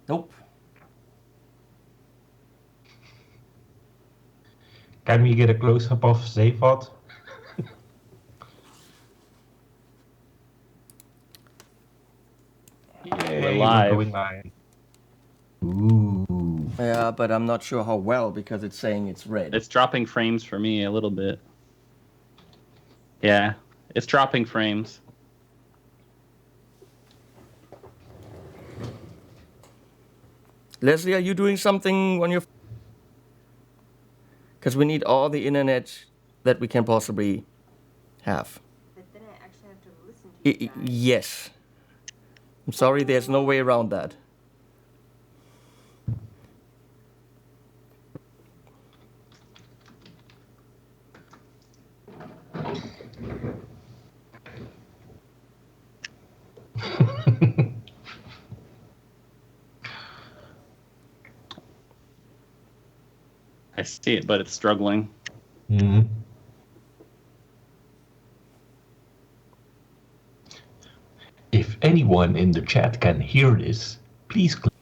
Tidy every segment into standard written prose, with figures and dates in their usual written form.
Nope. Can we get a close-up of Zephod? Yay, live. we're going live. Ooh. Yeah, but I'm not sure how well because it's saying it's red. It's dropping frames for me a little bit. Yeah, it's dropping frames. Leslie, are you doing something on your... Because we need all the internet that we can possibly have. But then I actually have to listen to you guys. Yes. I'm sorry, there's no way around that. I see it, but it's struggling. Mm-hmm. If anyone in the chat can hear this, please click.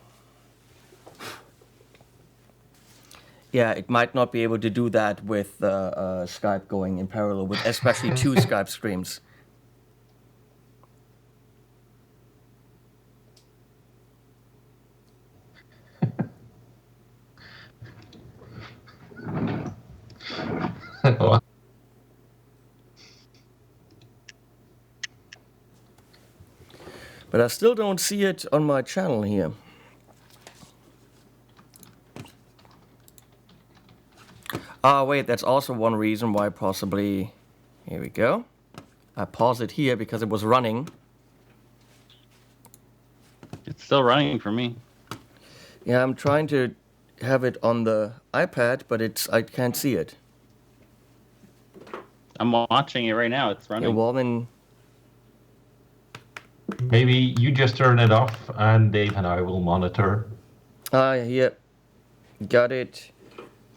Yeah, it might not be able to do that with Skype going in parallel with especially two Skype streams. But I still don't see it on my channel here. Ah, wait, that's also one reason why possibly... Here we go. I paused it here because it was running. It's still running for me. Yeah, I'm trying to have it on the iPad, but I can't see it. I'm watching it right now. It's running. Yeah, well then... Maybe you just turn it off and Dave and I will monitor. Yeah. Got it.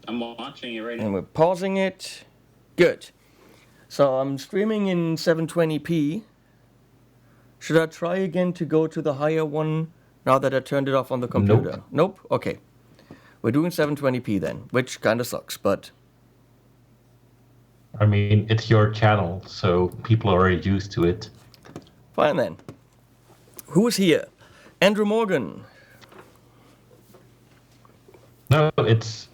I'm watching it right And now. we're pausing it. Good. So I'm streaming in 720p. Should I try again to go to the higher one now that I turned it off on the computer? Nope? Okay. We're doing 720p then, which kind of sucks, but... I mean, it's your channel, so people are used to it. Fine then. Who's here? Andrew Morgan. No, it's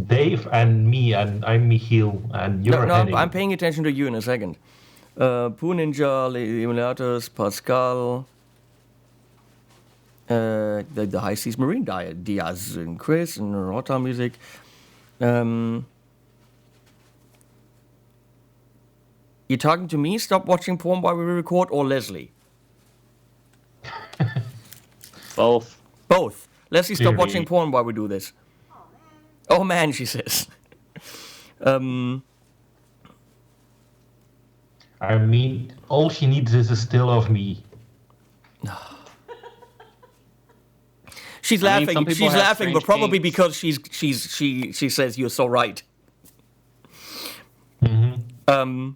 Dave and me, and I'm Michiel, and you're heading. I'm paying attention to you in a second. Poo Ninja, Emulators, Pascal, the High Seas Marine Diaz, and Chris, and Rota Music. You talking to me? Stop watching porn while we record, or Leslie? Both. Both. Leslie, stop Clearly. watching porn while we do this. Oh man, she says. I mean, all she needs is a still of me. She's I mean, laughing. some people She's have laughing, but strange probably kinks. because she says you're so right. Mm-hmm.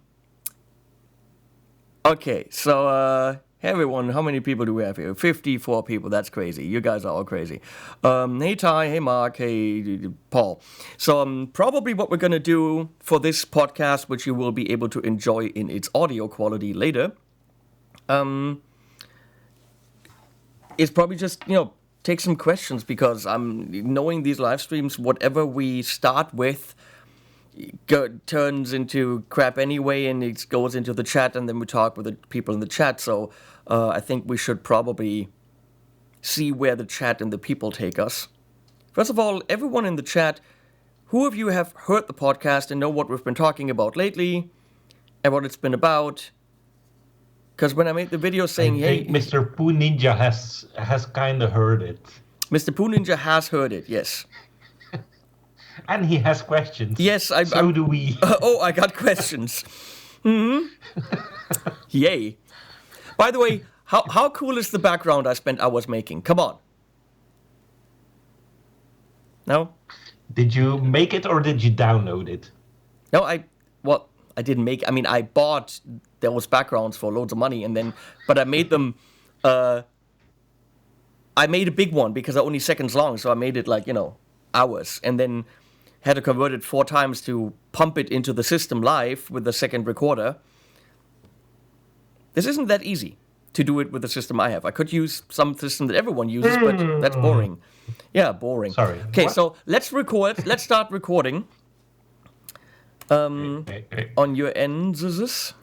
Okay, so hey everyone, how many people do we have here? 54 people. That's crazy. You guys are all crazy. Hey Ty, hey Mark, hey Paul. So probably what we're gonna do for this podcast, which you will be able to enjoy in its audio quality later, is probably just take some questions, because knowing these live streams, whatever we start with turns into crap anyway, and it goes into the chat, and then we talk with the people in the chat. So I think we should probably see where the chat and the people take us. First of all, everyone in the chat, who of you have heard the podcast and know what we've been talking about lately and what it's been about? Because when I made the video saying, I hey, think Mr. Poo Ninja has kind of heard it. Mr. Poo Ninja has heard it, yes. And he has questions. Yes, So do we. Oh, I got questions. Yay. By the way, how cool is the background I spent hours making? Come on. No? Did you make it or did you download it? No, I didn't make... I mean, I bought those backgrounds for loads of money, but I made them... I made a big one because they're only seconds long, so I made it like, hours, and then had to convert it 4 times to pump it into the system live with the second recorder. This isn't that easy to do it with the system I have. I could use some system that everyone uses, but that's boring. Yeah, boring. Sorry. Okay, What? so let's record. Let's start recording. Okay. On your ends,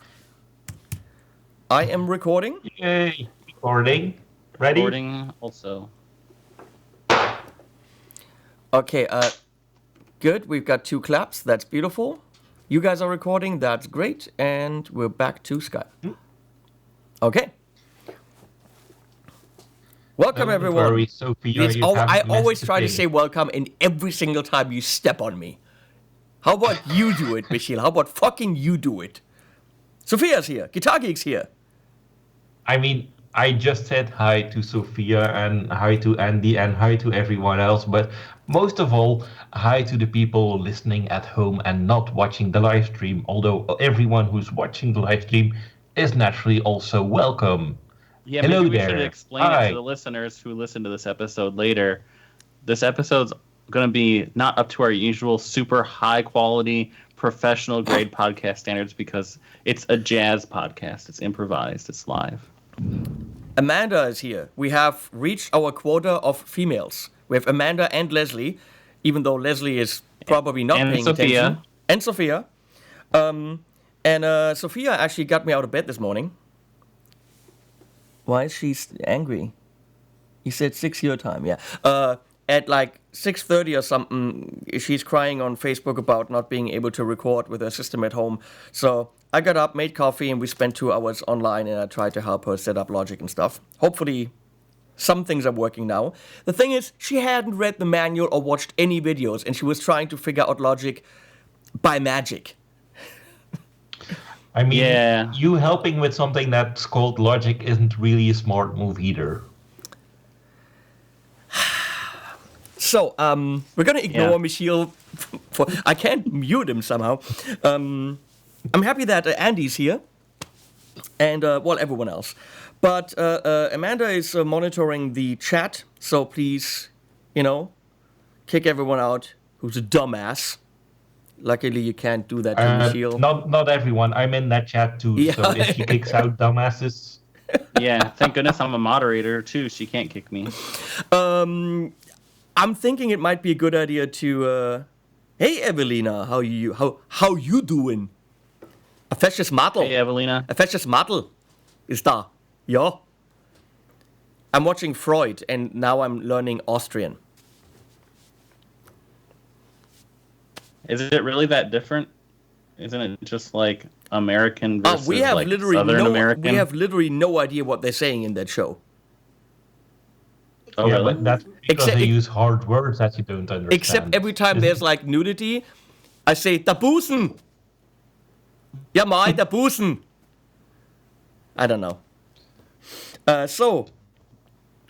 I am recording. Yay. Recording. Ready? Recording also. Okay, good. We've got 2 claps. That's beautiful. You guys are recording. That's great. And we're back to Skype. Okay. Welcome, Don't everyone. worry, Sophia, It's you al- have I missed always the try to thing. say welcome, and every single time you step on me. How about you do it, Michiel? How about fucking you do it? Sophia's here. Guitar Geek's here. I mean, I just said hi to Sophia and hi to Andy and hi to everyone else, but most of all, hi to the people listening at home and not watching the live stream, although everyone who's watching the live stream is naturally also welcome. Yeah, Hello maybe we there. should explain Hi. it to the listeners who listen to this episode later. This episode's going to be not up to our usual super high quality, professional grade podcast standards because it's a jazz podcast. It's improvised. It's live. Amanda is here. We have reached our quota of females. We have Amanda and Leslie, even though Leslie is probably not And paying Sophia. attention. And Sophia. Sophia actually got me out of bed this morning. Why is she angry? You said 6 your time, yeah. At like 6:30 or something, she's crying on Facebook about not being able to record with her system at home. So I got up, made coffee, and we spent 2 hours online, and I tried to help her set up Logic and stuff. Hopefully, some things are working now. The thing is, she hadn't read the manual or watched any videos, and she was trying to figure out Logic by magic. I mean, Yeah. you helping with something that's called Logic isn't really a smart move either. So, we're gonna ignore Yeah. Michiel. I can't mute him somehow. I'm happy that Andy's here, and everyone else. But Amanda is monitoring the chat, so please, kick everyone out who's a dumbass. Luckily, you can't do that to Michiel. Not everyone. I'm in that chat too. Yeah. So if she kicks out dumbasses, Yeah, thank goodness I'm a moderator too. She can't kick me. I'm thinking it might be a good idea to. Hey, Evelina, how you doing? A fesches Mattel. Hey, Evelina. A fesches Mattel ist da. Ja. I'm watching Freud, and now I'm learning Austrian. Is it really that different? Isn't it just like American versus We have like literally Southern American? we have literally no idea what they're saying in that show. Oh, yeah, really? but that's because Except- they use hard words that you don't understand. Except every time there's like nudity, I say "der Busen." Ja, mai, der Busen. I don't know. So,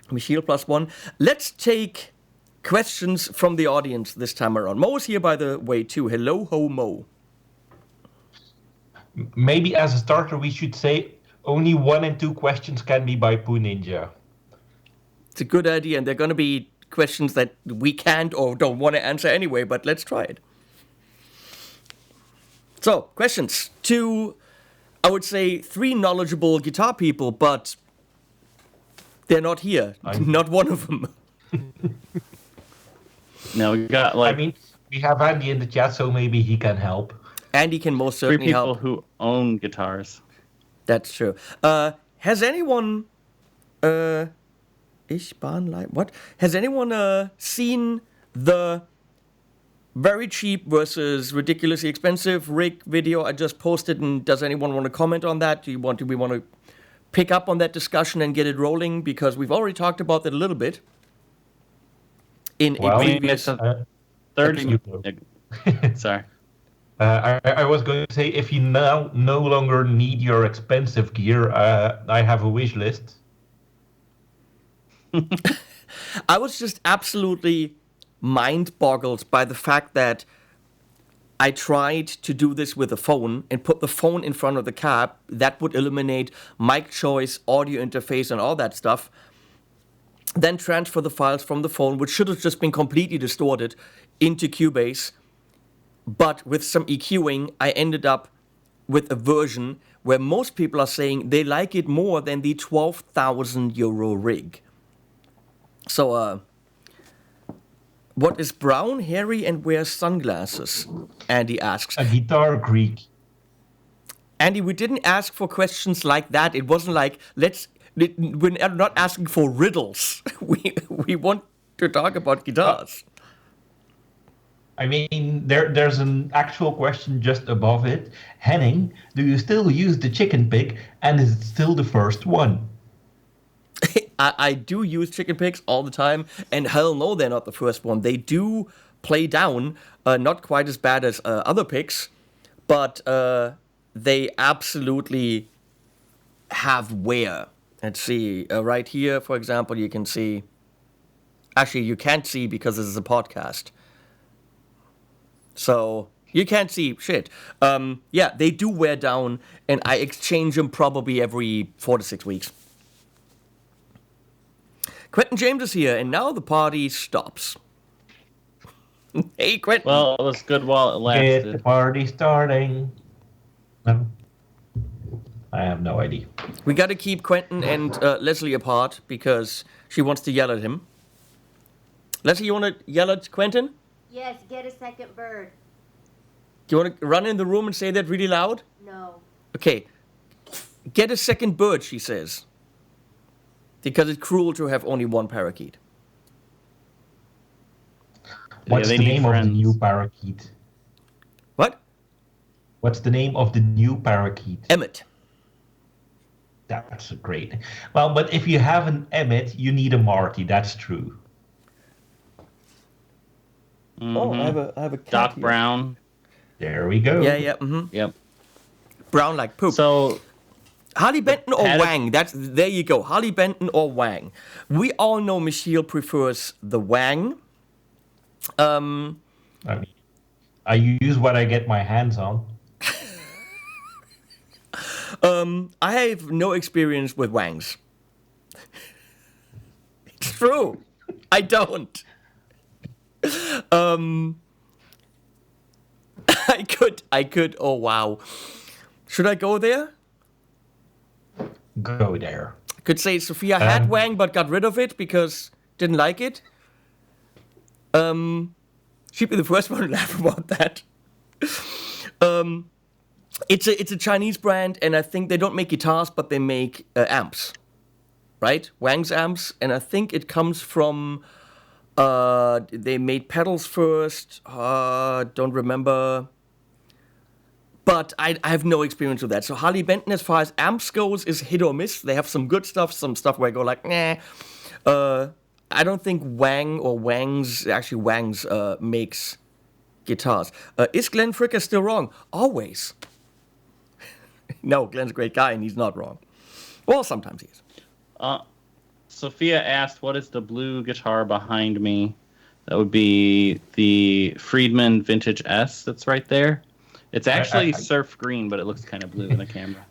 Michiel +1. Let's take questions from the audience this time around. Mo is here, by the way, too. Hello, ho, Mo. Maybe as a starter, we should say only 1 and 2 questions can be by Poo Ninja. It's a good idea, and they're going to be questions that we can't or don't want to answer anyway, but let's try it. So, questions to, I would say, 3 knowledgeable guitar people, but they're not here. Not one of them. No, we got like I mean, we have Andy in the chat, so maybe he can help. Andy can most 3 certainly people help. who own guitars. That's true. Has anyone... What? Has anyone seen the very cheap versus ridiculously expensive rig video I just posted? And does anyone want to comment on that? Do we want to pick up on that discussion and get it rolling? Because we've already talked about that a little bit in Well, a We previous... missed a 30 you go. Sorry. I was going to say, if you now no longer need your expensive gear, I have a wish list. I was just absolutely mind-boggled by the fact that I tried to do this with a phone and put the phone in front of the cab. That would eliminate mic choice, audio interface, and all that stuff. then transfer the files from the phone, which should have just been completely distorted, into Cubase. But with some EQing, I ended up with a version where most people are saying they like it more than the €12,000 rig. So, what is brown, hairy, and wears sunglasses? Andy asks. A guitar Greek. Andy, we didn't ask for questions like that. It wasn't like, we're not asking for riddles. We want to talk about guitars. I mean, there's an actual question just above it. Henning, do you still use the chicken pick, and is it still the first one? I do use chicken picks all the time, and hell no, they're not the first one. They do play down, not quite as bad as other picks, but they absolutely have wear. Let's see, right here, for example, you can see... Actually, you can't see because this is a podcast. So, you can't see shit. Yeah, they do wear down, and I exchange them probably every 4 to 6 weeks. Quentin James is here, and now the party stops. Hey, Quentin. Well, it was good while it lasted. Get the party starting. No. I have no idea. We gotta keep Quentin and Leslie apart because she wants to yell at him. Leslie, you wanna yell at Quentin? Yes, get a second bird. Do you wanna run in the room and say that really loud? No. Okay. Get a second bird, she says. Because it's cruel to have only one parakeet. What's the name of the new parakeet? What? What's the name of the new parakeet? Emmett. That's great. Well, but if you have an Emmett, you need a Marty. That's true. Mm-hmm. Oh, I have a cat Doc here. Brown. There we go. Yeah, mm-hmm. Yep. Brown like poop. So, Harley Benton or Had- Wang? There you go. Harley Benton or Wang. We all know Michiel prefers the Wang. I mean, I use what I get my hands on. I have no experience with Wangs. It's true. I don't. I could. Oh wow. Should I go there? Go there. I could say Sophia had Wang but got rid of it because didn't like it. She'd be the first one to laugh about that. It's a Chinese brand, and I think they don't make guitars, but they make amps, right? Wang's amps, and I think it comes from. They made pedals first. Don't remember. But I have no experience with that. So Harley Benton, as far as amps goes, is hit or miss. They have some good stuff, some stuff where I go like, nah. I don't think Wang or Wangs makes guitars. Is Glenn Fricker still wrong? Always. No, Glenn's a great guy and he's not wrong. Well, sometimes he is. Sophia asked, what is the blue guitar behind me? That would be the Friedman Vintage S that's right there. It's actually surf green, but it looks kind of blue in the camera.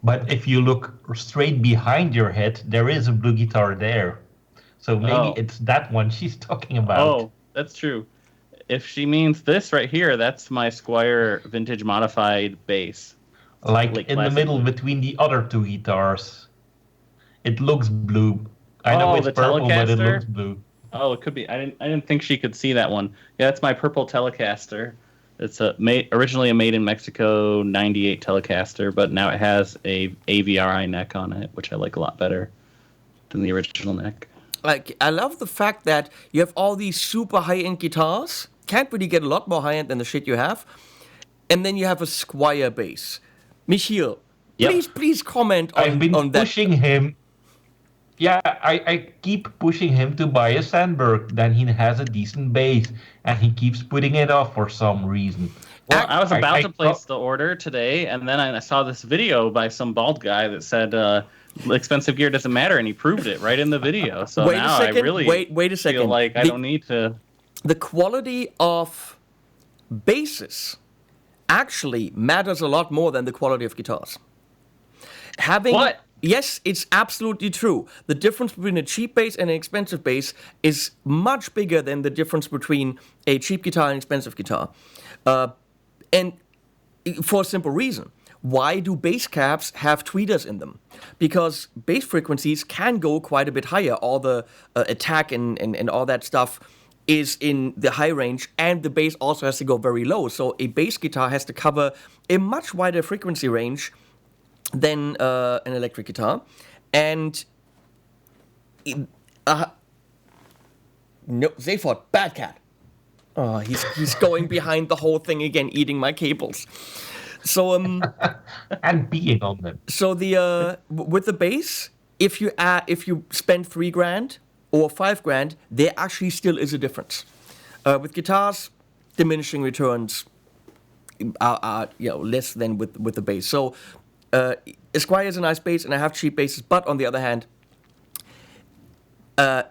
But if you look straight behind your head, there is a blue guitar there. So maybe it's that one she's talking about. Oh, that's true. If she means this right here, that's my Squier Vintage Modified bass. Like in the middle between the other two guitars. It looks blue. I know it's the purple, but it Telecaster? looks blue. Oh, it could be. I didn't think she could see that one. Yeah, that's my purple Telecaster. It's originally a made in Mexico '98 Telecaster, but now it has a AVRI neck on it, which I like a lot better than the original neck. Like, I love the fact that you have all these super high-end guitars. Can't really get a lot more high-end than the shit you have. And then you have a Squier bass. Michiel, please comment on, I've been on that. pushing him. Yeah, I keep pushing him to buy a Sandberg. Then he has a decent bass, and he keeps putting it off for some reason. Well, I was about to place the order today, and then I saw this video by some bald guy that said expensive gear doesn't matter, and he proved it right in the video. So Wait now a second. I really Wait a second. feel like I don't need to. The quality of basses actually matters a lot more than the quality of guitars. Having What? yes, it's absolutely true. The difference between a cheap bass and an expensive bass is much bigger than the difference between a cheap guitar and an expensive guitar. And for a simple reason. Why do bass caps have tweeters in them? Because bass frequencies can go quite a bit higher. All the attack and all that stuff is in the high range, and the bass also has to go very low. So a bass guitar has to cover a much wider frequency range than an electric guitar. And no, Zayford, bad cat. Oh, he's going behind the whole thing again, eating my cables. So And being on them. So the with the bass, if you spend $3,000 or $5,000, there actually still is a difference. With guitars, diminishing returns are less than with the bass. So Esquire is a nice bass, and I have cheap basses. But on the other hand, there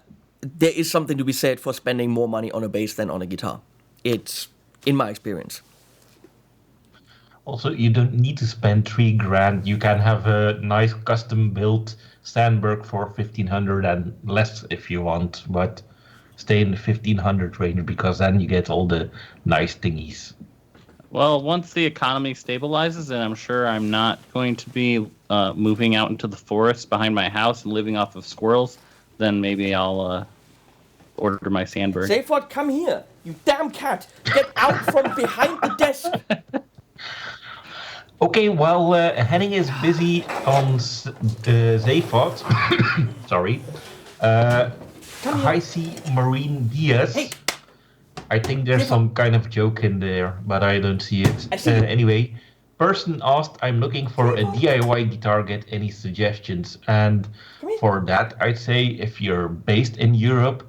is something to be said for spending more money on a bass than on a guitar. It's in my experience. Also, you don't need to spend $3,000. You can have a nice custom-built Sandberg for 1,500 and less if you want, but stay in the 1,500 range because then you get all the nice thingies. Well, once the economy stabilizes, and I'm sure I'm not going to be moving out into the forest behind my house and living off of squirrels, then maybe I'll order my Sandberg. Zayford, come here, you damn cat! Get out from behind the desk! Okay, while Henning is busy on Zayford, sorry, I see Marine Diaz. Hey. I think there's some kind of joke in there, but I don't see it. I see it. Anyway, person asked, I'm looking for a DIY guitar, get any suggestions? And for that, I'd say if you're based in Europe,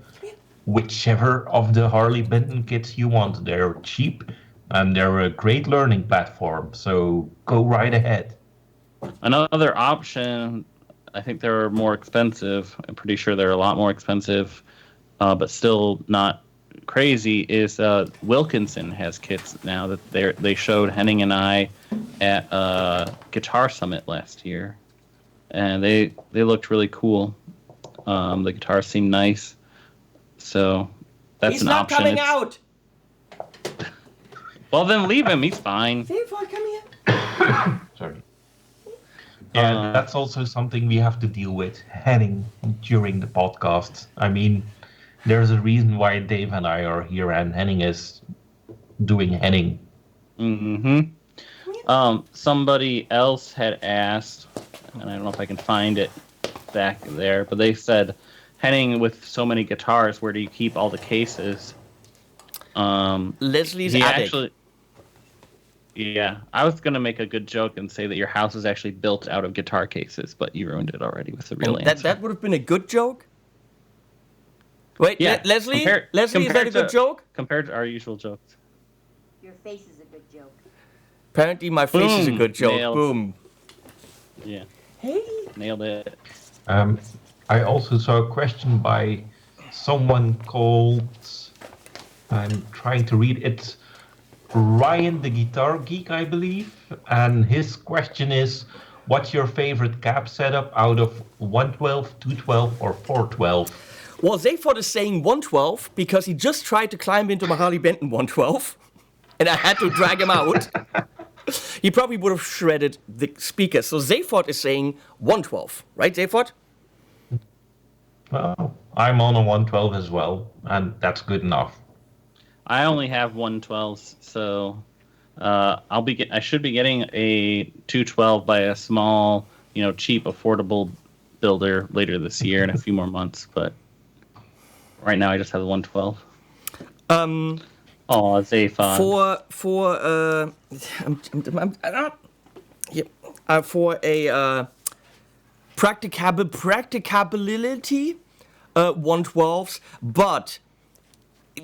whichever of the Harley Benton kits you want, they're cheap. And they're a great learning platform, so go right ahead. Another option, I think they're more expensive. I'm pretty sure they're a lot more expensive, but still not crazy, is Wilkinson has kits now that they showed Henning and I at Guitar Summit last year. And they looked really cool. The guitars seem nice. So that's an option. He's not coming out! Well, then leave him. He's fine. Zayford, come here. Sorry. Yeah, that's also something we have to deal with, Henning, during the podcast. I mean, there's a reason why Dave and I are here, and Henning is doing Henning. Mm-hmm. Somebody else had asked, and I don't know if I can find it back there, but they said, Henning, with so many guitars, where do you keep all the cases? Leslie's attic. Yeah, I was going to make a good joke and say that your house is actually built out of guitar cases, but you ruined it already with the real answer. That would have been a good joke? Wait, Yeah, Leslie? Is that a good joke? Compared to our usual jokes. Your face is a good joke. Apparently my face is a Boom. good joke. Nailed. Boom. Yeah, Hey. nailed it. I also saw a question by someone called, I'm trying to read it, Ryan the Guitar Geek, I believe. And his question is, what's your favorite cab setup out of 112, 212, or 412? Well, Zayford is saying 112 because he just tried to climb into my Harley Benton 112, and I had to drag him out. He probably would have shredded the speaker. So Zayford is saying 112, right, Zayford? Well, I'm on a 112 as well, and that's good enough. I only have 112s, so I should be getting a 212 by a small, cheap, affordable builder later this year in a few more months. But right now, I just have the 112. Oh, Zayfon. For a practicability, 112s, but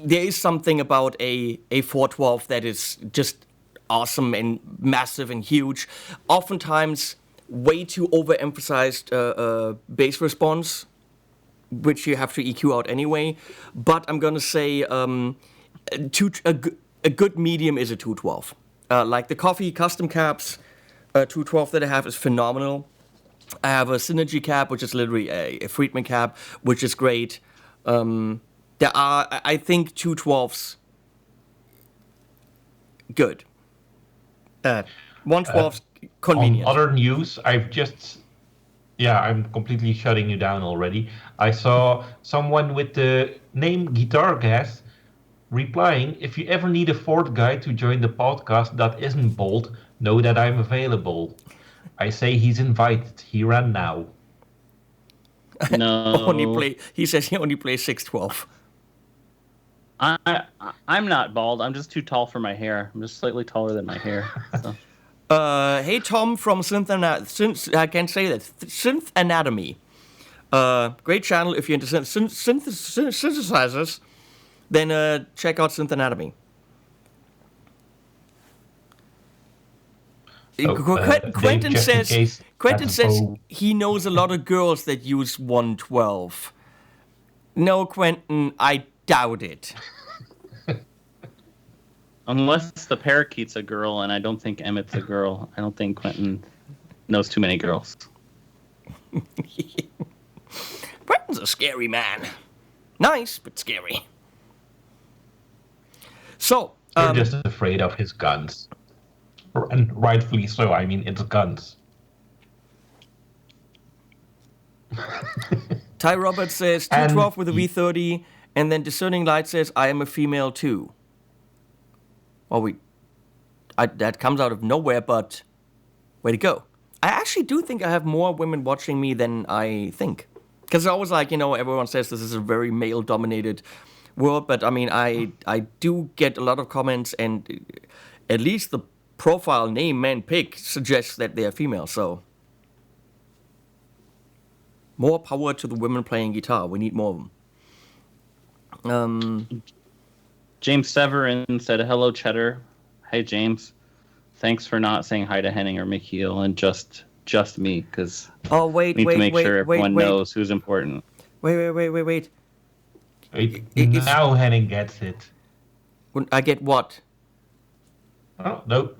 there is something about a 412 that is just awesome and massive and huge. Oftentimes, way too overemphasized bass response, which you have to EQ out anyway. But I'm gonna say a good medium is a 212. Like the Coffee custom cabs, 212 that I have is phenomenal. I have a Synergy cab, which is literally a Friedman cab, which is great. There are, I think, 212s. Good. 112's convenient. On other news, I'm completely shutting you down already. I saw someone with the name Guitar Gas replying, if you ever need a fourth guy to join the podcast that isn't Bolt, know that I'm available. I say he's invited here and now. No. He says he only plays 612. I'm not bald. I'm just too tall for my hair. I'm just slightly taller than my hair. So. Hey, Tom from I can't say that. Synth Anatomy. Great channel if you're into synthesizers. Then check out Synth Anatomy. Quentin says he knows a lot of girls that use 112. No, Quentin, I doubt it. Unless the parakeet's a girl, and I don't think Emmett's a girl. I don't think Quentin knows too many girls. Quentin's a scary man. Nice, but scary. So, you're just afraid of his guns. And rightfully so. I mean, it's guns. Ty Roberts says 212 with a V30, and then Discerning Light says I am a female too. Well, that comes out of nowhere, but way to go. I actually do think I have more women watching me than I think. Because it's always like, everyone says this is a very male-dominated world, but I mean, I do get a lot of comments, and at least the profile name man pick suggests that they are female, so more power to the women playing guitar. We need more of them. James Severin said, hello, Cheddar. Hey, James. Thanks for not saying hi to Henning or Michiel and just me, because we need to make sure everyone knows who's important. Wait. Now Henning gets it. I get what? Oh, no.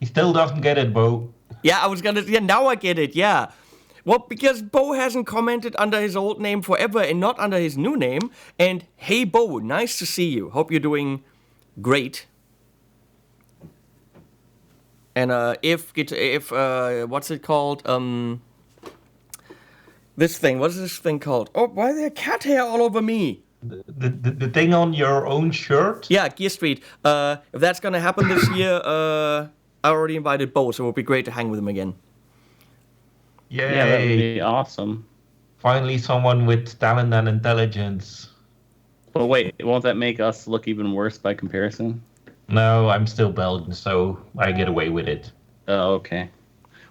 He still doesn't get it, Bo. Yeah, I was gonna... Yeah, now I get it, yeah. Well, because Bo hasn't commented under his old name forever and not under his new name. And hey, Bo, nice to see you. Hope you're doing great. And if what's it called? This thing. What is this thing called? Oh, why is there cat hair all over me? The thing on your own shirt? Yeah, Gear Street. If that's gonna happen this year, I already invited Bo, so it would be great to hang with him again. Yay. Yeah, that would be awesome. Finally, someone with talent and intelligence. But wait, won't that make us look even worse by comparison? No, I'm still Belgian, so I get away with it. Oh, okay.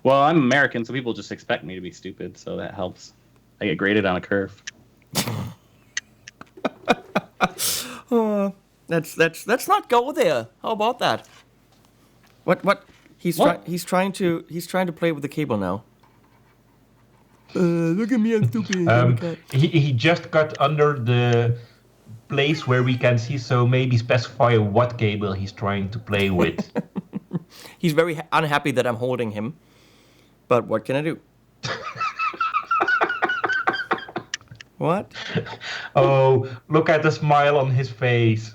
Well, I'm American, so people just expect me to be stupid, so that helps. I get graded on a curve. Let's not go there. How about that? What? He's trying to play with the cable now. Look at me, I'm stupid. He just got under the place where we can see, so maybe specify what cable he's trying to play with. He's very unhappy that I'm holding him, but what can I do? What? Oh, look at the smile on his face.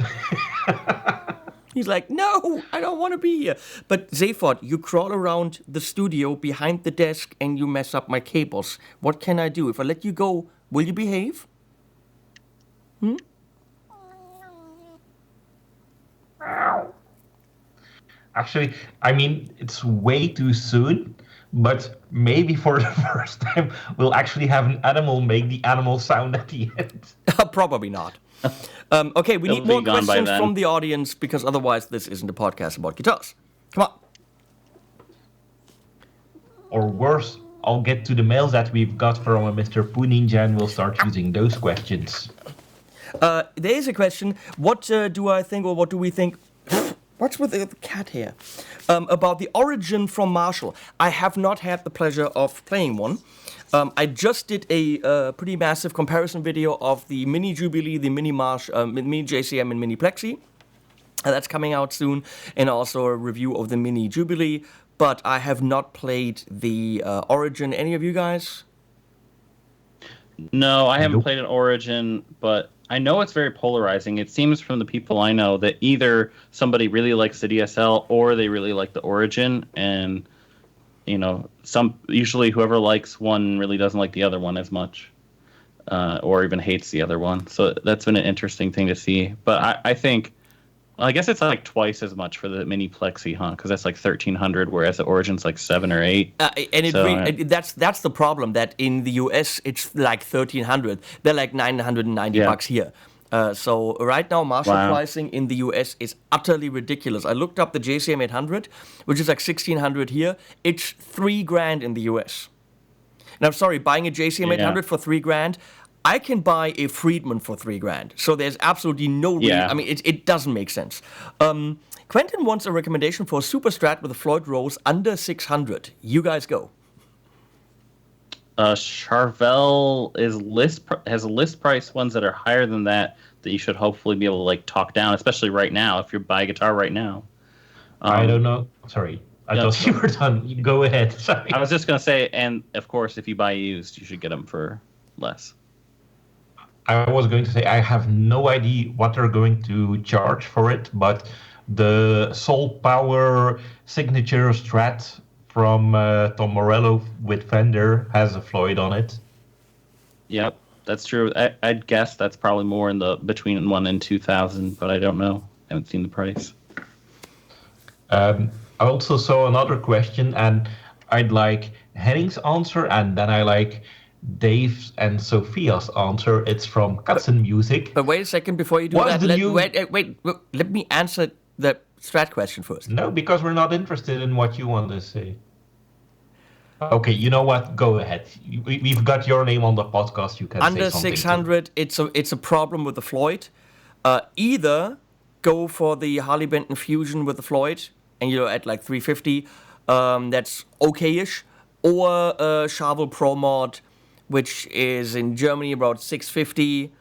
He's like, no, I don't want to be here. But Zaphod, you crawl around the studio behind the desk and you mess up my cables. What can I do? If I let you go, will you behave? Actually, I mean, it's way too soon, but maybe for the first time, we'll actually have an animal make the animal sound at the end. Probably not. Okay, we need more questions from the audience, because otherwise this isn't a podcast about guitars. Come on. Or worse, I'll get to the mails that we've got from Mr. Pooninja and we'll start using those questions. There is a question. What do I think, or what do we think? What's with the cat here? About the origin from Marshall. I have not had the pleasure of playing one. I just did a pretty massive comparison video of the Mini Jubilee, the Mini Marsh, Mini JCM, and Mini Plexi. That's coming out soon, and also a review of the Mini Jubilee. but I have not played the Origin. Any of you guys? No, I haven't Nope. played an Origin, but I know it's very polarizing. It seems from the people I know that either somebody really likes the DSL or they really like the Origin, and usually whoever likes one really doesn't like the other one as much, or even hates the other one. So that's been an interesting thing to see. But I think, I guess it's like twice as much for the mini Plexi, huh? Because that's like 1,300, whereas the Origin's like 7 or 8. That's the problem. That in the US it's like 1,300. They're like $990 here. So right now, Marshall pricing in the US is utterly ridiculous. I looked up the JCM 800, which is like 1,600 here. It's $3,000 in the US. Now, sorry, buying a JCM 800 for $3,000, I can buy a Friedman for $3,000. So there's absolutely no reason. I mean, it doesn't make sense. Quentin wants a recommendation for a Super Strat with a Floyd Rose under 600. You guys go. Charvel has list price ones that are higher than that you should hopefully be able to like talk down, especially right now if you're buying a guitar right now. I don't know. Sorry, I thought you were done. You go ahead. Sorry. I was just gonna say, and of course, if you buy used, you should get them for less. I was going to say I have no idea what they're going to charge for it, but the Soul Power signature Strat from Tom Morello with Fender has a Floyd on it. Yep, that's true. I'd guess that's probably more in the between 1,000 and 2,000, but I don't know. I haven't seen the price. I also saw another question, and I'd like Henning's answer, and then I like Dave's and Sophia's answer. It's from Katzen Music. But wait a second before you do that. Wait. Let me answer the Strat question first. No, because we're not interested in what you want to say. Okay, you know what? Go ahead. We've got your name on the podcast. You can under say something. 600. It's a problem with the Floyd. Either go for the Harley Benton Fusion with the Floyd, and you're at like 350. That's okay-ish. Or Charvel Pro Mod, which is in Germany about 650.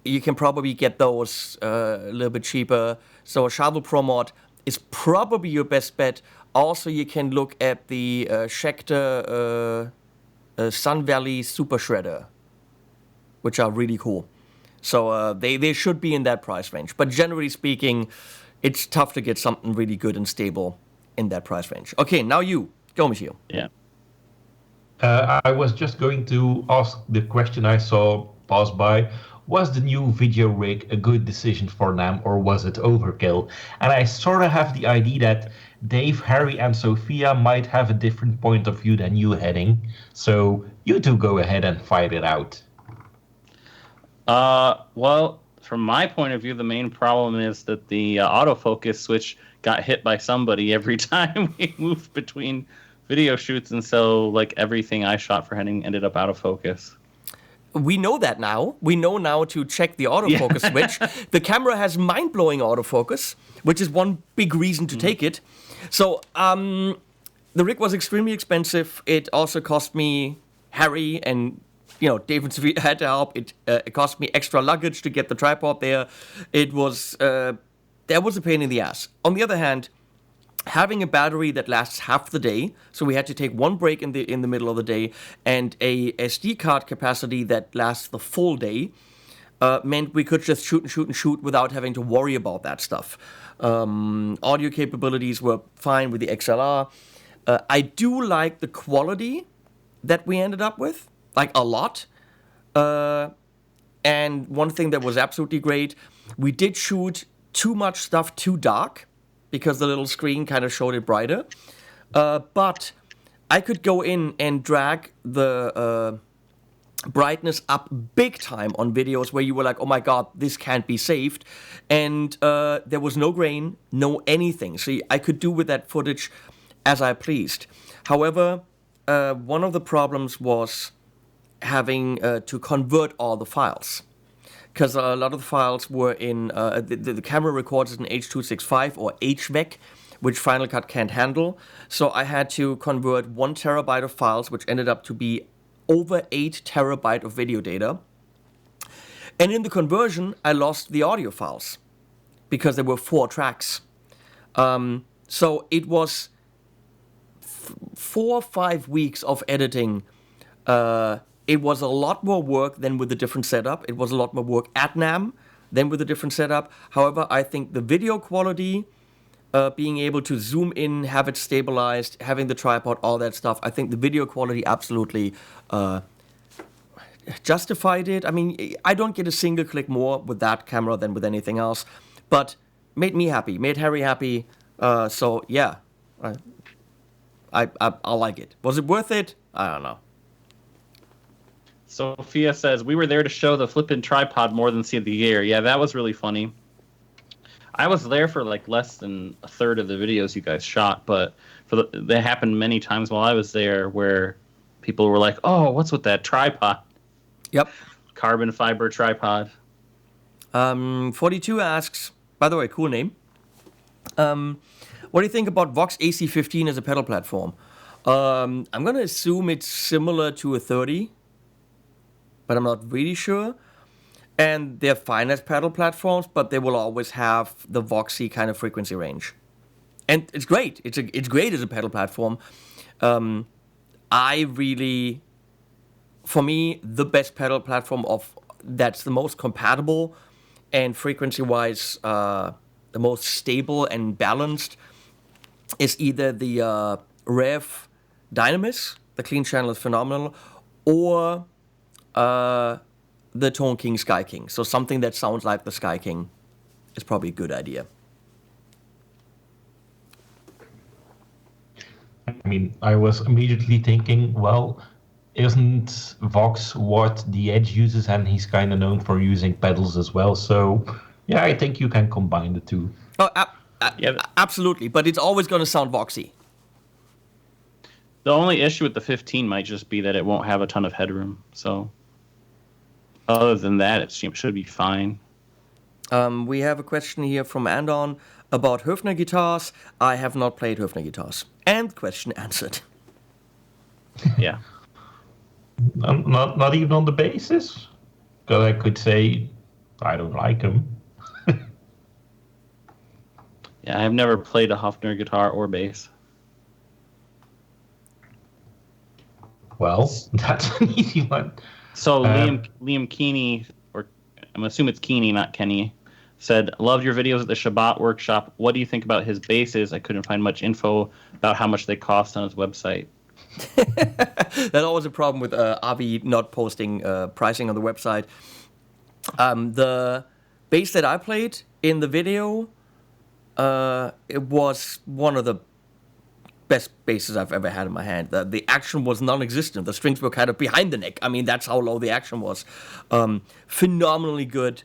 You can probably get those a little bit cheaper. So a Charvel Pro Mod is probably your best bet. Also, you can look at the Schecter Sun Valley Super Shredder, which are really cool. So they should be in that price range. But generally speaking, it's tough to get something really good and stable in that price range. Okay, now you. Go, Michiel. Yeah. I was just going to ask the question I saw pass by. Was the new video rig a good decision for them, or was it overkill? And I sort of have the idea that Dave, Harry, and Sophia might have a different point of view than you, Henning. So you two go ahead and fight it out. Well, from my point of view, the main problem is that the autofocus switch got hit by somebody every time we moved between video shoots, and so like everything I shot for Henning ended up out of focus. We know that now. We know now to check the autofocus switch. The camera has mind-blowing autofocus, which is one big reason to take it. So the rig was extremely expensive. It also cost me Harry and Dave and Sophia had to help. It cost me extra luggage to get the tripod there. It was that was a pain in the ass. On the other hand, having a battery that lasts half the day, so we had to take one break in the middle of the day, and a SD card capacity that lasts the full day, meant we could just shoot without having to worry about that stuff. Audio capabilities were fine with the XLR. I do like the quality that we ended up with, like a lot. And one thing that was absolutely great, we did shoot too much stuff too dark, because the little screen kind of showed it brighter. But I could go in and drag the brightness up big time on videos where you were like, oh my god, this can't be saved. And there was no grain, no anything. So I could do with that footage as I pleased. However, one of the problems was having to convert all the files. Because a lot of the files were in, the camera records in H.265 or HVEC, which Final Cut can't handle. So I had to convert 1 terabyte of files, which ended up to be over 8 terabyte of video data. And in the conversion, I lost the audio files, because there were 4 tracks. So it was 4 or 5 weeks of editing. It was a lot more work than with a different setup. It was a lot more work at NAMM than with a different setup. However, I think the video quality, being able to zoom in, have it stabilized, having the tripod, all that stuff, I think the video quality absolutely justified it. I mean, I don't get a single click more with that camera than with anything else, but made me happy, made Harry happy. So yeah, I like it. Was it worth it? I don't know. Sophia says, we were there to show the flippin' tripod more than see the gear. Yeah, that was really funny. I was there for like less than a third of the videos you guys shot, but they happened many times while I was there where people were like, oh, what's with that tripod? Yep. Carbon fiber tripod. 42 asks, by the way, cool name. What do you think about Vox AC15 as a pedal platform? I'm going to assume it's similar to a 30, but I'm not really sure. And they're fine as pedal platforms, but they will always have the Voxy kind of frequency range. And it's great. It's great as a pedal platform. For me, the best pedal platform that's the most compatible and frequency-wise the most stable and balanced is either the Rev Dynamis, the clean channel is phenomenal, or the Tone King Sky King. So something that sounds like the Sky King is probably a good idea. I mean, I was immediately thinking, well, isn't Vox what the Edge uses, and he's kind of known for using pedals as well. So, yeah, I think you can combine the two. Oh, absolutely, but it's always going to sound Voxy. The only issue with the 15 might just be that it won't have a ton of headroom. So, other than that, it should be fine. We have a question here from Andon about Höfner guitars. I have not played Höfner guitars. And question answered. Yeah. Not even on the basis? Because I could say I don't like them. Yeah, I've never played a Höfner guitar or bass. Well, that's an easy one. So Liam Keeney, or I'm assuming it's Keeney, not Kenny, said, loved your videos at the Shabbat workshop. What do you think about his basses? I couldn't find much info about how much they cost on his website. That's always a problem with Avi not posting pricing on the website. The bass that I played in the video, it was one of the best basses I've ever had in my hand. The action was non-existent. The strings were kind of behind the neck. I mean, that's how low the action was. Phenomenally good.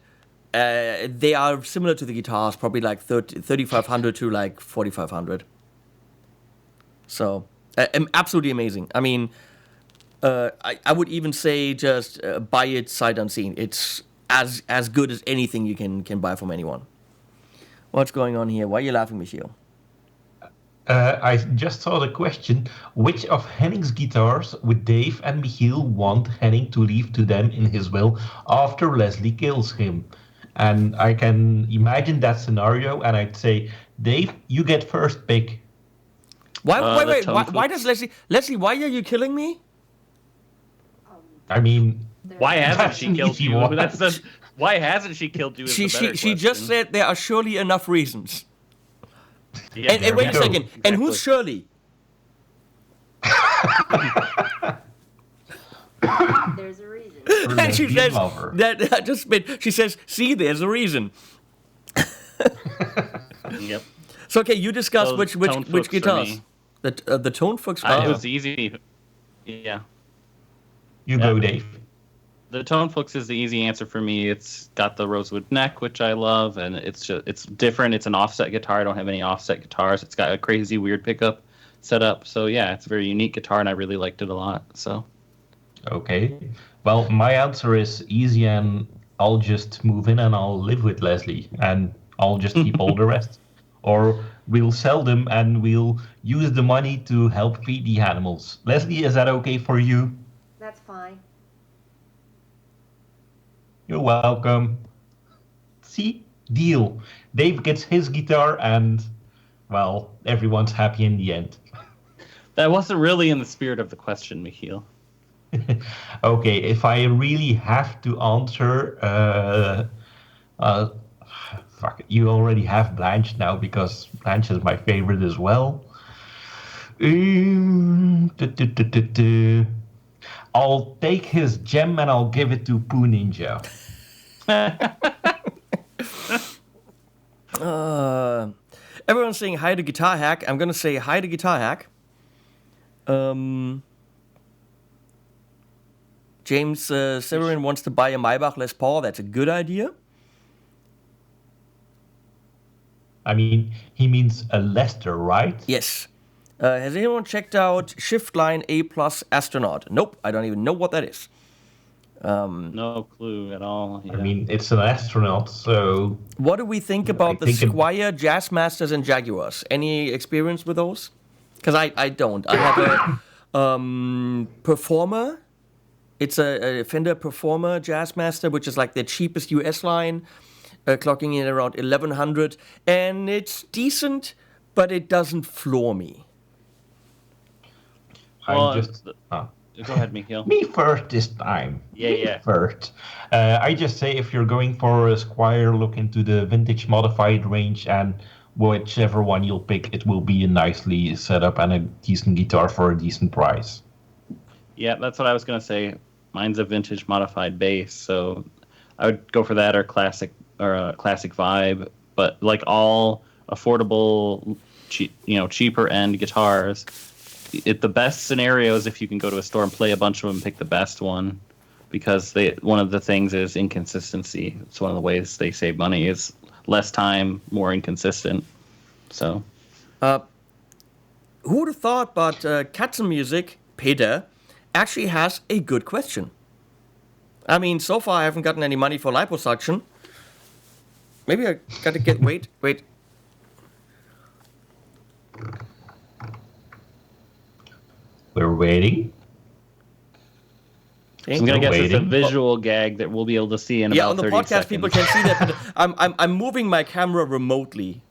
They are similar to the guitars, probably like 3,500 to like 4,500. So, absolutely amazing. I mean, I would even say just buy it sight unseen. It's as good as anything you can buy from anyone. What's going on here? Why are you laughing, Michiel? I just saw the question, which of Henning's guitars would Dave and Michiel want Henning to leave to them in his will after Leslie kills him? And I can imagine that scenario, and I'd say, Dave, you get first pick. Wait, why does Leslie, why are you killing me? I mean, why hasn't she killed you? Why hasn't she killed you? She just said there are surely enough reasons. Yeah, and wait a second. Exactly. And who's Shirley? There's a reason. And she says that she says, "See, there's a reason." Yep. So okay, you discuss which guitars. The Tone Fuchs. It was easy. Yeah. You go, Dave. The Tone Flux is the easy answer for me. It's got the rosewood neck, which I love, and it's different. It's an offset guitar. I don't have any offset guitars. It's got a crazy weird pickup setup. So yeah, it's a very unique guitar, and I really liked it a lot. So. Okay. Well, my answer is easy, and I'll just move in and I'll live with Leslie, and I'll just keep all the rest. Or we'll sell them and we'll use the money to help feed the animals. Leslie, is that okay for you? That's fine. You're welcome. See? Deal. Dave gets his guitar and, well, everyone's happy in the end. That wasn't really in the spirit of the question, Michiel. Okay, if I really have to answer, fuck it, you already have Blanche now because Blanche is my favorite as well. Du- du- du- du- du. I'll take his gem and I'll give it to Pooh Ninja. Everyone's saying hi to Guitar Hack. I'm gonna say hi to Guitar Hack. James Severin wants to buy a Maybach Les Paul. That's a good idea. I mean, he means a Lester, right? Yes. Has anyone checked out Shift Line A Plus Astronaut? Nope, I don't even know what that is. No clue at all. Yeah. I mean, it's an astronaut, so... What do we think about the think it- Squier Jazzmasters and Jaguars? Any experience with those? Because I don't. I have a Performer. It's a Fender Performer Jazzmaster, which is like the cheapest US line, clocking in around 1100, and it's decent, but it doesn't floor me. Well, I'm just... Go ahead, Michiel. Me first this time. Yeah. First. I just say if you're going for a Squier, look into the vintage modified range, and whichever one you'll pick, it will be a nicely set up and a decent guitar for a decent price. Yeah, that's what I was gonna say. Mine's a vintage modified bass, so I would go for that or classic vibe. But like all affordable, cheaper end guitars, the best scenario is if you can go to a store and play a bunch of them and pick the best one, because one of the things is inconsistency. It's one of the ways they save money is less time, more inconsistent. So, who would have thought? But Katzenmusik, Peter, actually has a good question. I mean, so far I haven't gotten any money for liposuction. Maybe I gotta get... Wait. We're waiting. Okay. I'm gonna guess it's a waiting. visual gag that we'll be able to see in Yeah, about on the 30 podcast seconds. people can see that, but I'm moving my camera remotely.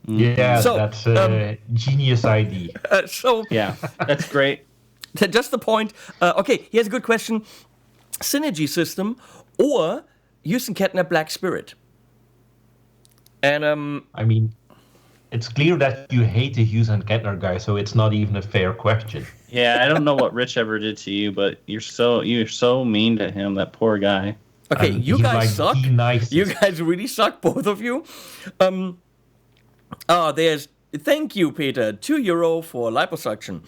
Yeah, So, that's a genius ID. So Yeah, that's great. just the point. Okay, here's a good question: Synergy system or Houston Kettner Black Spirit? And I mean, it's clear that you hate the Hughes and Kettner guy, so it's not even a fair question. Yeah, I don't know what Rich ever did to you, but you're so mean to him, that poor guy. okay, And you he's guys like suck. the nicest. You guys really suck, both of you. There's thank you, Peter, €2 for liposuction.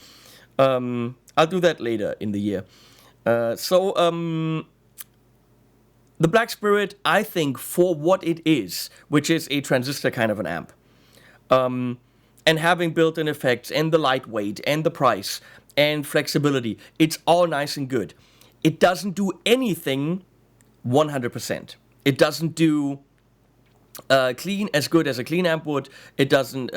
I'll do that later in the year. The Black Spirit, I think, for what it is, which is a transistor kind of an amp, and having built-in effects, and the lightweight, and the price, and flexibility, it's all nice and good. It doesn't do anything 100%. It doesn't do clean as good as a clean amp would. It doesn't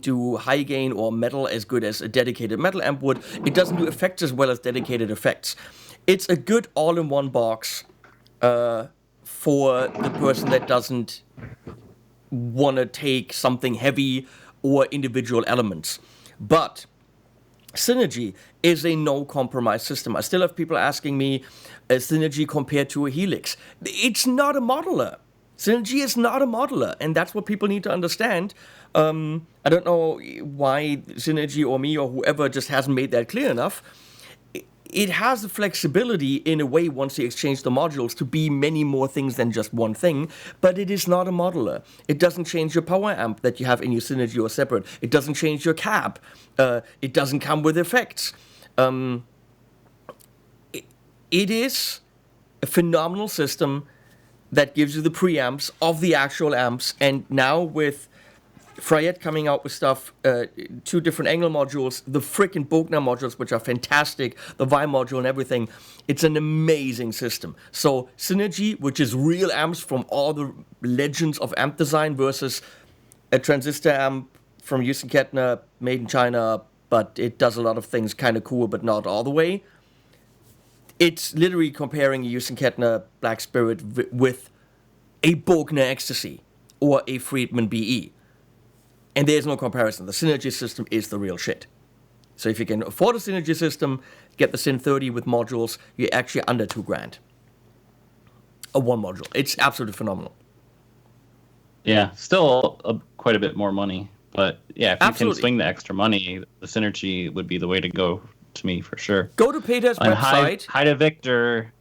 do high gain or metal as good as a dedicated metal amp would. It doesn't do effects as well as dedicated effects. It's a good all-in-one box for the person that doesn't want to take something heavy or individual elements. But Synergy is a no-compromise system. I still have people asking me, Synergy compared to a Helix. It's not a modeler. Synergy is not a modeler, and that's what people need to understand. I don't know why Synergy or me or whoever just hasn't made that clear enough. It has the flexibility in a way once you exchange the modules to be many more things than just one thing, but it is not a modeler. It doesn't change your power amp that you have in your Synergy or separate. It doesn't change your cab. It doesn't come with effects. It is a phenomenal system that gives you the preamps of the actual amps, and now with Fryette coming out with stuff, 2 different angle modules, the frickin' Bogner modules, which are fantastic, the Y module and everything. It's an amazing system. So Synergy, which is real amps from all the legends of amp design, versus a transistor amp from Houston Kettner, made in China, but it does a lot of things kind of cool, but not all the way. It's literally comparing a Houston Kettner Black Spirit with a Bogner Ecstasy or a Friedman BE. And there's no comparison. The Synergy system is the real shit. So if you can afford a Synergy system, get the Syn 30 with modules, you're actually under $2,000. A one module. It's absolutely phenomenal. Yeah, still quite a bit more money. But yeah, if you Absolutely. can swing the extra money, the Synergy would be the way to go to me for sure. Go to Peter's And website. Hi to Victor.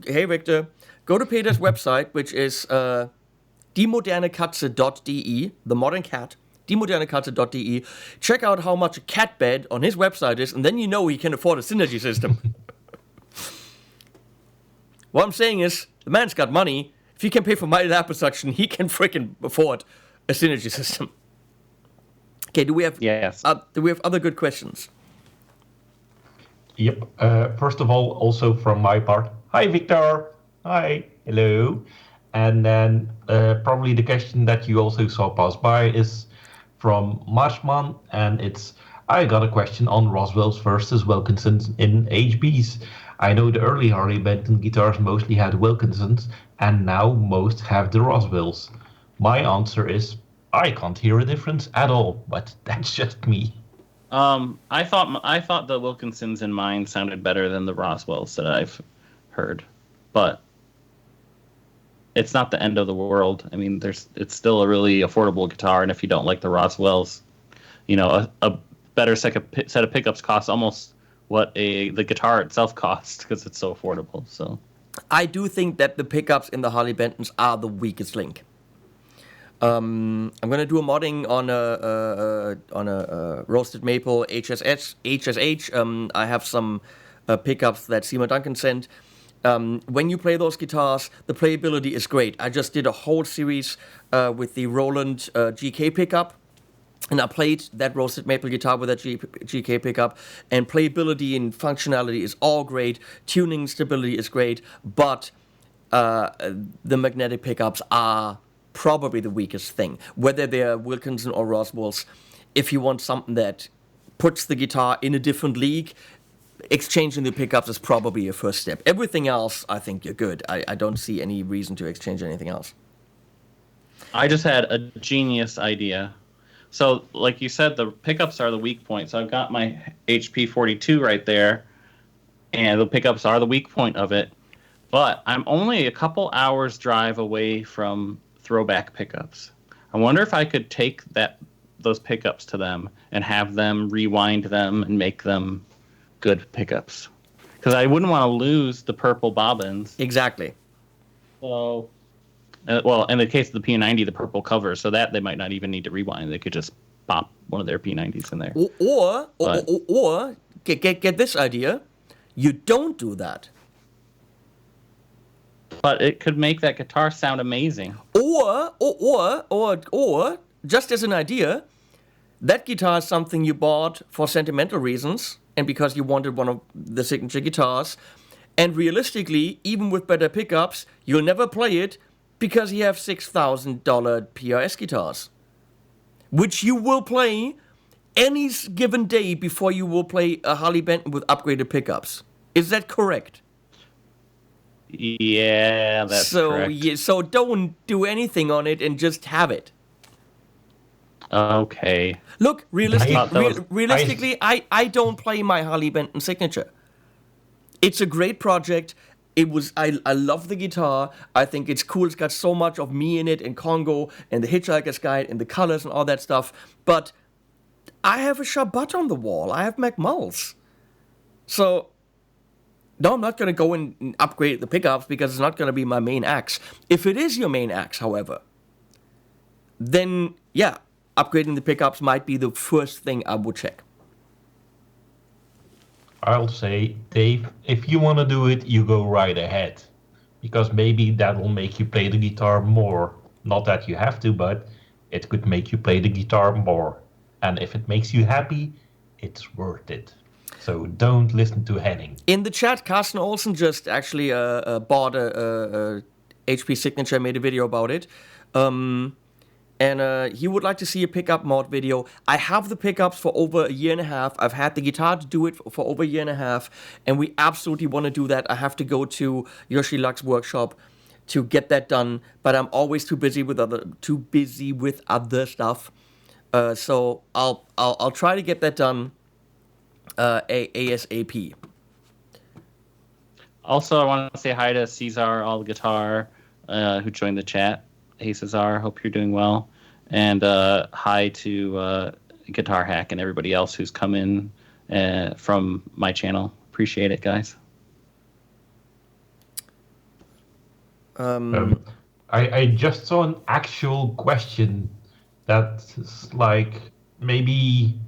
Hey Victor. Go to Peter's website, which is diemodernekatze.de, the modern cat, diemodernekatze.de. Check out how much a cat bed on his website is, and then you know he can afford a Synergy system. What I'm saying is, the man's got money. If he can pay for my lab production, he can freaking afford a Synergy system. Okay, do we have other good questions? Yep. First of all, also from my part, hi Victor. Hi. Hello. And then probably the question that you also saw pass by is from Marshman, and it's, I got a question on Roswells versus Wilkinsons in HBs. I know the early Harley Benton guitars mostly had Wilkinsons, and now most have the Roswells. My answer is, I can't hear a difference at all, but that's just me. I thought the Wilkinsons in mine sounded better than the Roswells that I've heard, but it's not the end of the world. I mean, it's still a really affordable guitar, and if you don't like the Roswells, a better set of pickups costs almost what the guitar itself costs because it's so affordable. So I do think that the pickups in the Harley Bentons are the weakest link. I'm gonna do a modding on a roasted maple HSH. I have some pickups that Seema Duncan sent. When you play those guitars, the playability is great. I just did a whole series with the Roland GK pickup, and I played that roasted maple guitar with that GK pickup, and playability and functionality is all great. Tuning stability is great, but the magnetic pickups are probably the weakest thing. Whether they're Wilkinson or Roswells, if you want something that puts the guitar in a different league, exchanging the pickups is probably a first step. Everything else, I think you're good. I don't see any reason to exchange anything else. I just had a genius idea. So, like you said, the pickups are the weak point. So I've got my HP 42 right there, and the pickups are the weak point of it. But I'm only a couple hours drive away from throwback pickups. I wonder if I could take those pickups to them and have them rewind them and make them good pickups. Because I wouldn't want to lose the purple bobbins. Exactly. So, well, in the case of the P90, the purple cover, so that they might not even need to rewind. They could just pop one of their P90s in there. Or get this idea. You don't do that. But it could make that guitar sound amazing. Or just as an idea, that guitar is something you bought for sentimental reasons and because you wanted one of the signature guitars. And realistically, even with better pickups, you'll never play it because you have $6,000 PRS guitars, which you will play any given day before you will play a Harley Benton with upgraded pickups. Is that correct? Yeah, that's correct. So don't do anything on it and just have it. Okay. Look, realistically, I don't play my Harley Benton signature. It's a great project. I love the guitar. I think it's cool. It's got so much of me in it, and Congo, and the Hitchhiker's Guide, and the colors, and all that stuff. But I have a Shabbat on the wall. I have McMulls. So, no, I'm not going to go and upgrade the pickups because it's not going to be my main axe. If it is your main axe, however, then, yeah, upgrading the pickups might be the first thing I would check. I'll say, Dave, if you want to do it, you go right ahead. Because maybe that will make you play the guitar more. Not that you have to, but it could make you play the guitar more. And if it makes you happy, it's worth it. So don't listen to Henning. In the chat, Carsten Olsen just actually bought a HP signature, made a video about it. And he would like to see a pickup mod video. I have the pickups for over a year and a half. I've had the guitar to do it for over a year and a half. And we absolutely want to do that. I have to go to Yoshi Luck's workshop to get that done. But I'm always too busy with other stuff. So I'll try to get that done ASAP. Also, I want to say hi to Cesar All Guitar, who joined the chat. Hey, Cesar, hope you're doing well. And hi to Guitar Hack and everybody else who's come in from my channel. Appreciate it, guys. I just saw an actual question that's like maybe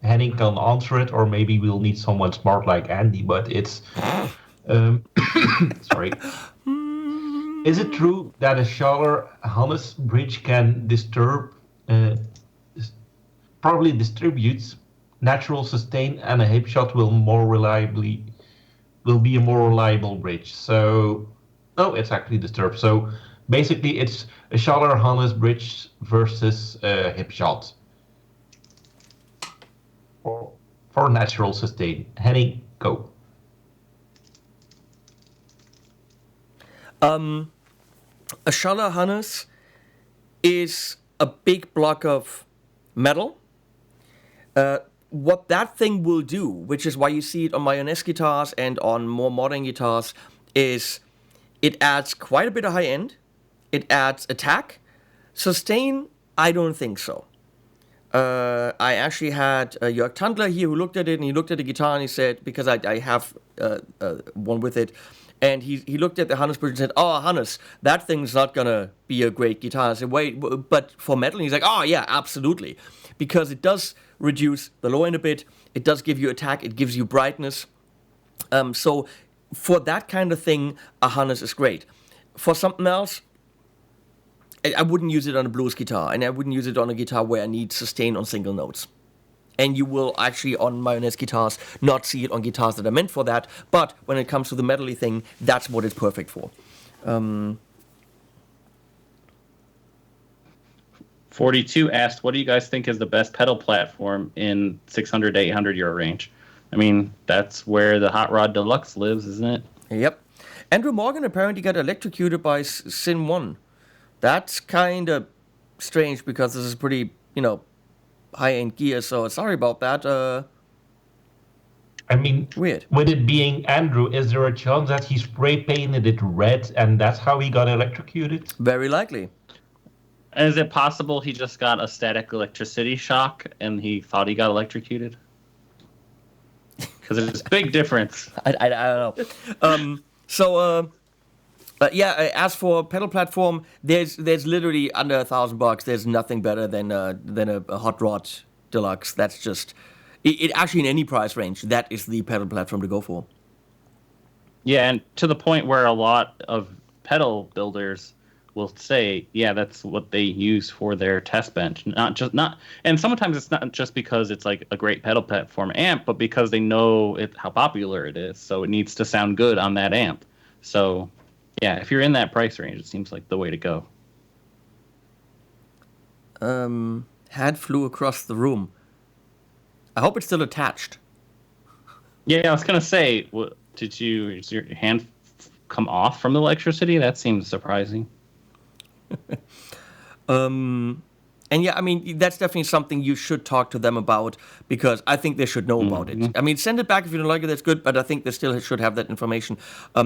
Henning can answer it, or maybe we'll need someone smart like Andy. But it's sorry. Is it true that a Schaller-Hannes bridge can probably distributes natural sustain, and a hip shot will be a more reliable bridge? So, no, it's actually disturbed. So basically, it's a Schaller-Hannes bridge versus a hip shot for natural sustain. Henning, go. A Schaller-Hannes is a big block of metal. What that thing will do, which is why you see it on my NS guitars and on more modern guitars, is it adds quite a bit of high end. It adds attack. Sustain, I don't think so. I actually had Jörg Tandler here who looked at it, and he looked at the guitar and he said, because I have one with it, and he looked at the Hannes bridge and said, "Oh, Hannes, that thing's not gonna be a great guitar." I said, "Wait, but for metal?" And he's like, "Oh yeah, absolutely," because it does reduce the low end a bit. It does give you attack. It gives you brightness. So for that kind of thing, a Hannes is great. For something else, I wouldn't use it on a blues guitar, and I wouldn't use it on a guitar where I need sustain on single notes. And you will actually, on Mayonnaise guitars, not see it on guitars that are meant for that. But when it comes to the metally thing, that's what it's perfect for. 42 asked, what do you guys think is the best pedal platform in 600 to 800 euro range? I mean, that's where the Hot Rod Deluxe lives, isn't it? Yep. Andrew Morgan apparently got electrocuted by Sin 1. That's kind of strange because this is pretty, high-end gear, so sorry about that. I mean, weird. With it being Andrew, is there a chance that he spray painted it red and that's how he got electrocuted? Very likely. Is it possible he just got a static electricity shock and he thought he got electrocuted? Because there's a big difference. I don't know. Yeah, as for pedal platform, there's literally under $1,000. There's nothing better than a Hot Rod Deluxe. That's just it. Actually, in any price range, that is the pedal platform to go for. Yeah, and to the point where a lot of pedal builders will say, yeah, that's what they use for their test bench. And sometimes it's not just because it's like a great pedal platform amp, but because they know how popular it is. So it needs to sound good on that amp. So yeah, if you're in that price range, it seems like the way to go. Hat flew across the room. I hope it's still attached. Yeah, I was gonna say, did your hand come off from the electricity? That seems surprising. And yeah, I mean, that's definitely something you should talk to them about, because I think they should know about it. I mean, send it back if you don't like it, that's good, but I think they still should have that information.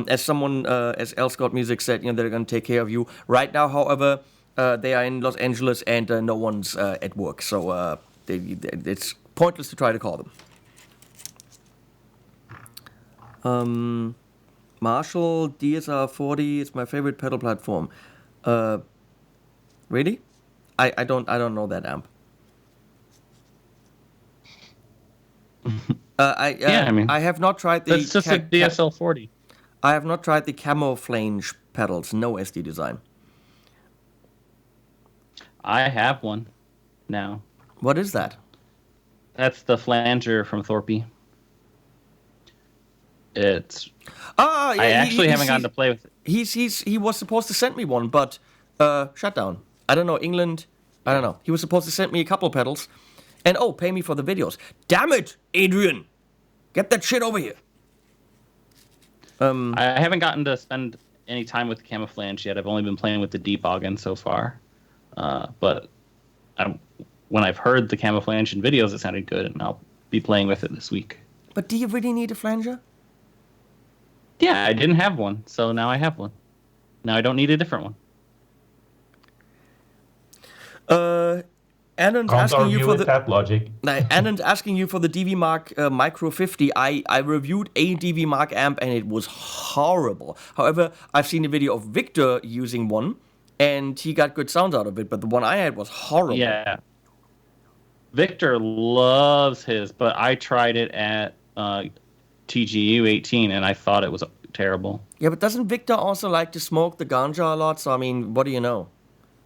As someone, as L. Scott Music said, they're going to take care of you. Right now, however, they are in Los Angeles and no one's at work, so it's pointless to try to call them. Marshall DSR40 is my favorite pedal platform. Really? I don't know that amp. I have not tried the. It's just a DSL40. I have not tried the camouflage pedals. No SD design. I have one now. What is that? That's the flanger from Thorpe. It's. Yeah, I actually haven't gotten to play with it. He was supposed to send me one, but shut down. I don't know, England. I don't know. He was supposed to send me a couple of pedals, and pay me for the videos. Damn it, Adrian! Get that shit over here. I haven't gotten to spend any time with the camouflage yet. I've only been playing with the deboggen so far, but when I've heard the camouflage in videos, it sounded good, and I'll be playing with it this week. But do you really need a flanger? Yeah, I didn't have one, so now I have one. Now I don't need a different one. Annan's Can't asking you argue for with the that logic. Annan's asking you for the DV Mark Micro 50. I reviewed a DV Mark amp and it was horrible. However, I've seen a video of Victor using one, and he got good sounds out of it. But the one I had was horrible. Yeah. Victor loves his, but I tried it at TGU 18, and I thought it was terrible. Yeah, but doesn't Victor also like to smoke the ganja a lot? So I mean, what do you know?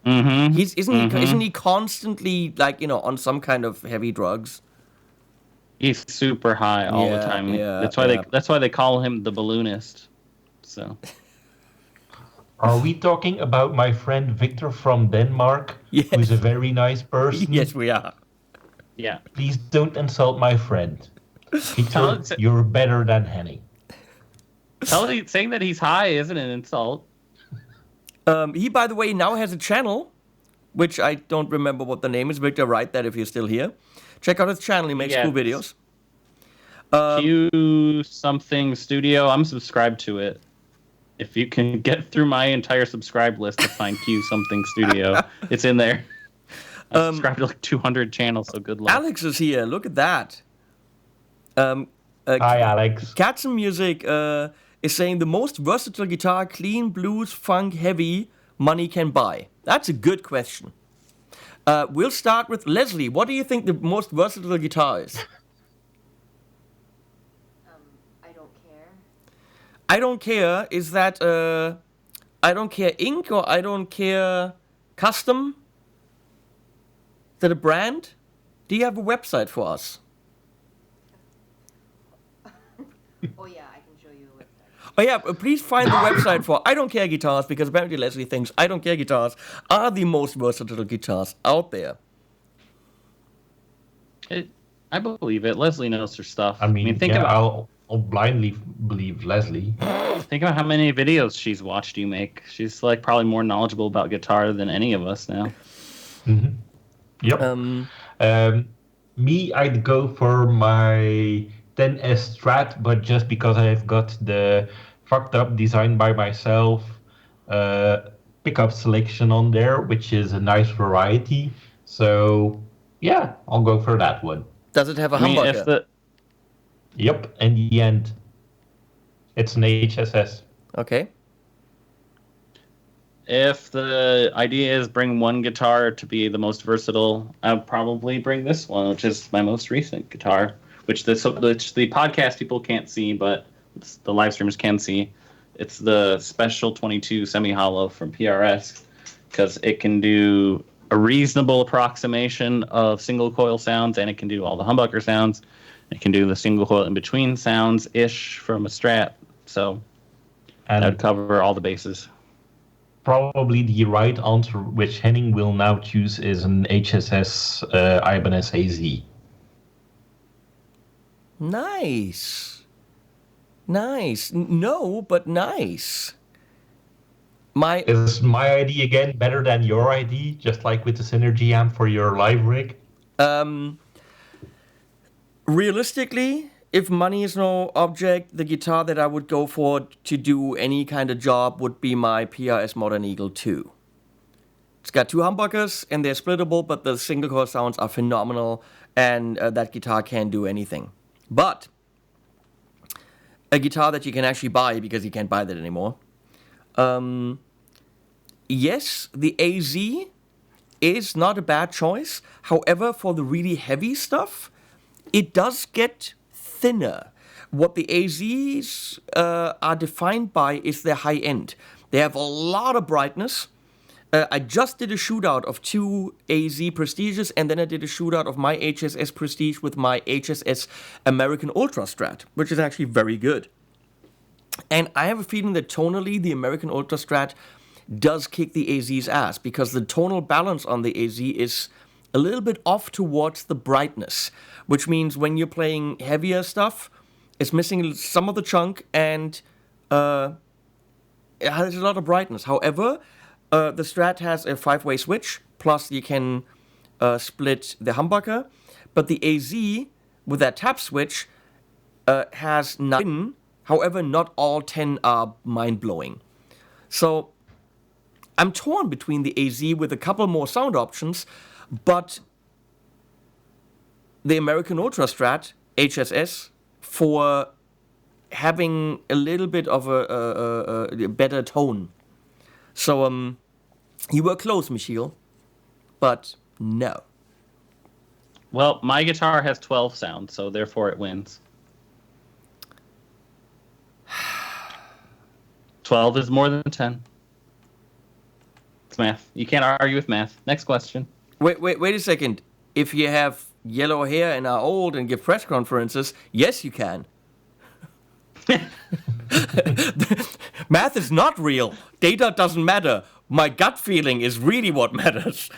Mm-hmm. Isn't he constantly like on some kind of heavy drugs? He's super high all the time. Yeah, that's why they call him the balloonist. So. Are we talking about my friend Victor from Denmark, Yes. who's a very nice person? Yes, we are. Yeah. Please don't insult my friend. Victor, you're better than Henning. Saying that he's high isn't an insult. He, by the way, now has a channel, which I don't remember what the name is. Victor, write that if you're still here. Check out his channel. He makes cool videos. Q something studio. I'm subscribed to it. If you can get through my entire subscribe list to find Q something studio, it's in there. I subscribed to like 200 channels, so good luck. Alex is here. Look at that. Hi, Alex. Cats and Music is saying the most versatile guitar, clean, blues, funk, heavy, money can buy. That's a good question. We'll start with Leslie. What do you think the most versatile guitar is? I don't care. I don't care. Is that I don't care Inc. or I don't care Custom? Is that a brand? Do you have a website for us? Oh yeah, I can show you a website. Oh yeah, please find the website for I Don't Care Guitars, because apparently Leslie thinks I Don't Care Guitars are the most versatile guitars out there. I believe it. Leslie knows her stuff. I mean, think about I'll blindly believe Leslie. think about how many videos she's watched you make. She's like probably more knowledgeable about guitar than any of us now. Mm-hmm. Yep. Me, I'd go for my 10S Strat, but just because I've got the fucked up design by myself pickup selection on there, which is a nice variety. So yeah, I'll go for that one. Does it have a humbucker? Yep, in the end, it's an HSS. Okay. If the idea is bring one guitar to be the most versatile, I'd probably bring this one, which is my most recent guitar, which the podcast people can't see, but the live streamers can see. It's the Special 22 Semi-Hollow from PRS, because it can do a reasonable approximation of single coil sounds, and it can do all the humbucker sounds. It can do the single coil in between sounds-ish from a Strat, so that would cover all the bases. Probably the right answer, which Henning will now choose, is an HSS Ibanez AZ. Nice. No, but nice. Is my ID again better than your ID, just like with the Synergy amp for your live rig? Realistically, if money is no object, the guitar that I would go for to do any kind of job would be my PRS Modern Eagle 2. It's got two humbuckers and they're splittable, but the single coil sounds are phenomenal, and that guitar can do anything. But a guitar that you can actually buy, because you can't buy that anymore. Yes, the AZ is not a bad choice. However, for the really heavy stuff, it does get thinner. What the AZs are defined by is their high end. They have a lot of brightness. I just did a shootout of two AZ Prestiges, and then I did a shootout of my HSS Prestige with my HSS American Ultra Strat, which is actually very good. And I have a feeling that tonally, the American Ultra Strat does kick the AZ's ass, because the tonal balance on the AZ is a little bit off towards the brightness, which means when you're playing heavier stuff, it's missing some of the chunk, and it has a lot of brightness. However, the Strat has a 5-way switch, plus you can split the humbucker, but the AZ with that tap switch has 9. However, not all 10 are mind-blowing. So I'm torn between the AZ with a couple more sound options, but the American Ultra Strat HSS for having a little bit of a better tone. So you were close, Michiel, but no. Well, my guitar has 12 sounds, so therefore it wins. 12 is more than 10. It's math. You can't argue with math. Next question. Wait a second. If you have yellow hair and are old and give press conferences, yes, you can. Math is not real. Data doesn't matter. My gut feeling is really what matters,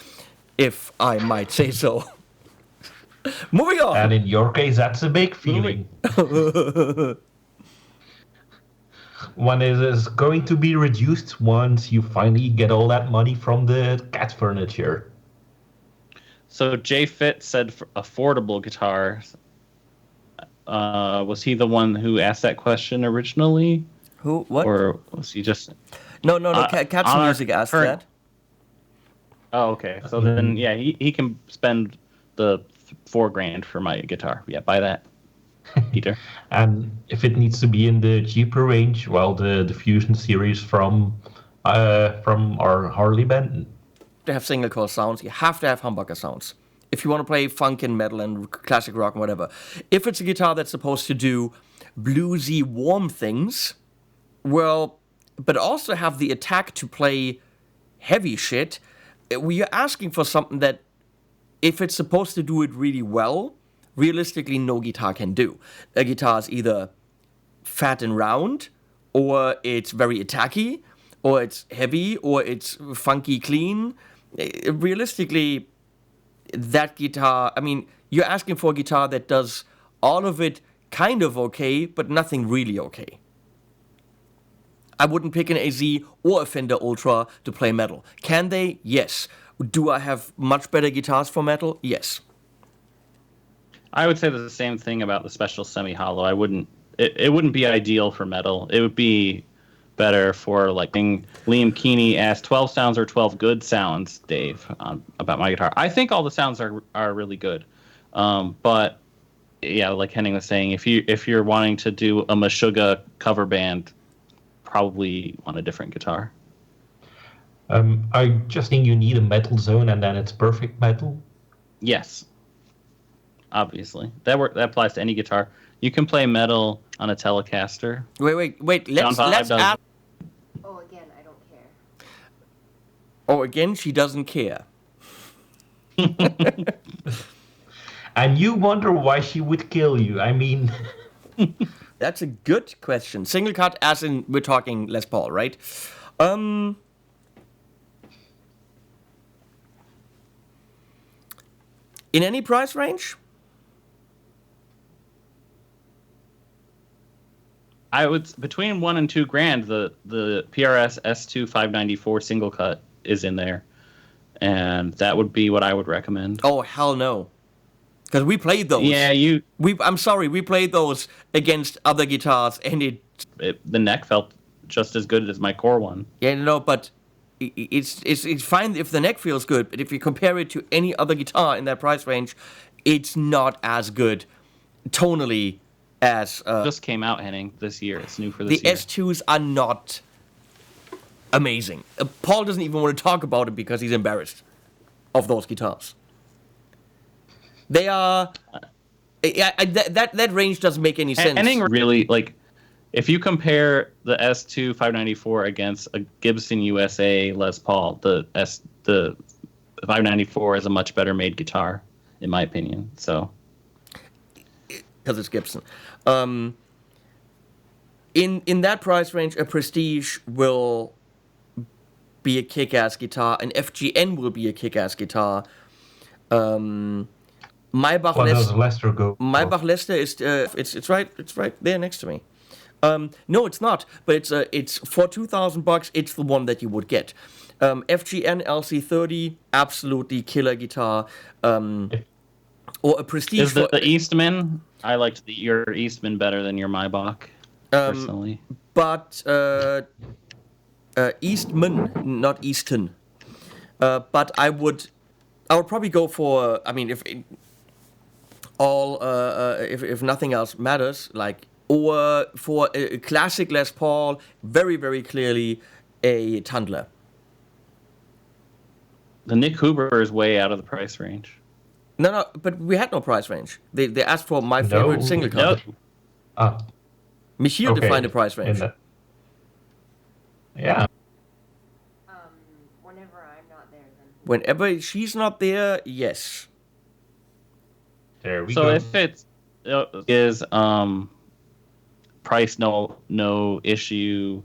if I might say so. Moving on. And in your case, that's a big feeling. One is going to be reduced once you finally get all that money from the cat furniture. So Jay Fit said for affordable guitars. Was he the one who asked that question originally? Who? What? Or was he just... No. Cat's Music asked that. Oh, okay. So then, yeah, he can spend the $4,000 for my guitar. Yeah, buy that, Peter. And if it needs to be in the cheaper range, well, the Fusion series from our Harley band. To have single coil sounds, you have to have humbucker sounds. If you want to play funk and metal and classic rock and whatever. If it's a guitar that's supposed to do bluesy, warm things, well, but also have the attack to play heavy shit, we are asking for something that, if it's supposed to do it really well, realistically no guitar can do. A guitar is either fat and round, or it's very attacky, or it's heavy, or it's funky clean. Realistically, that guitar, I mean, you're asking for a guitar that does all of it kind of okay, but nothing really okay. I wouldn't pick an AZ or a Fender Ultra to play metal. Can they? Yes. Do I have much better guitars for metal? Yes. I would say the same thing about the Special Semi-Hollow. It wouldn't be ideal for metal. It would be better for, like, Liam Keeney asked 12 sounds or 12 good sounds, Dave, about my guitar. I think all the sounds are really good. But yeah, like Henning was saying, if you're wanting to do a Meshuggah cover band, probably want a different guitar. I just think you need a metal zone, and then it's perfect metal. Yes, obviously that applies to any guitar. You can play metal on a Telecaster. Wait. Let's add. Oh, again, I don't care. Oh, again, she doesn't care. And you wonder why she would kill you. I mean... That's a good question. Single cut, as in we're talking Les Paul, right? In any price range? I would between $1,000 and $2,000. The PRS S2 594 single cut is in there, and that would be what I would recommend. Oh hell no, because we played those. Yeah, I'm sorry, we played those against other guitars, and the neck felt just as good as my core one. Yeah, no, but it's fine if the neck feels good, but if you compare it to any other guitar in that price range, it's not as good tonally as just came out, Henning, this year. It's new for this year. The S2s are not amazing. Paul doesn't even want to talk about it because he's embarrassed of those guitars. They are that range doesn't make any sense. Henning really, like, if you compare the S2 594 against a Gibson USA Les Paul, the 594 is a much better made guitar, in my opinion. So, because it's Gibson. In that price range, a Prestige will be a kick-ass guitar. An FGN will be a kick-ass guitar. Maybach What does Lester go? Maybach Lester is it's right there next to me. No, it's not. But it's for $2,000. It's the one that you would get. FGN LC30, absolutely killer guitar. Or a Prestige. Is the Eastman? I liked your Eastman better than your Maybach, personally. But Eastman, not Easton. But I would probably go for. I mean, if nothing else matters, like, or for a classic Les Paul, very very clearly a Tundler. The Nick Huber is way out of the price range. No, but we had no price range. They asked for my favorite single cut. No. Michiel defined the price range. Yeah. Whenever I'm not there, then. Whenever she's not there, yes. There we So go. if it is price no issue,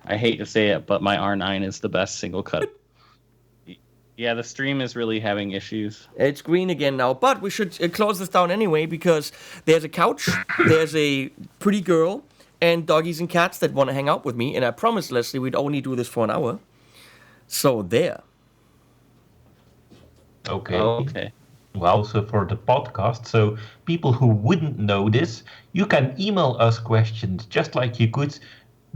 I hate to say it, but my R9 is the best single cut. Yeah, the stream is really having issues. It's green again now, but we should close this down anyway because there's a couch, there's a pretty girl, and doggies and cats that want to hang out with me, and I promised Leslie we'd only do this for an hour. So there. Okay. Okay. Well, also for the podcast, so people who wouldn't know this, you can email us questions just like you could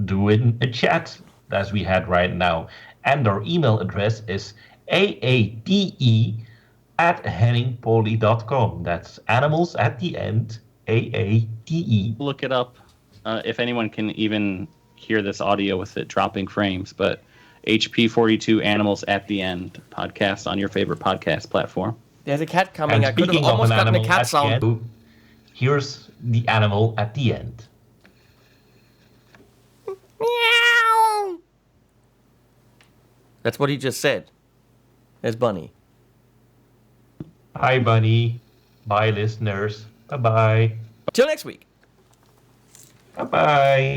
do in a chat as we had right now. And our email address is aate@henningpoly.com. That's animals at the end, AATE. Look it up if anyone can even hear this audio with it dropping frames, but HP42 Animals at the End podcast on your favorite podcast platform. There's a cat coming. And I could have speaking of almost an gotten a animal cat at the sound. end, here's the animal at the end. Meow. That's what he just said. There's Bunny. Hi, Bunny. Bye, listeners. Bye-bye. Till next week. Bye-bye.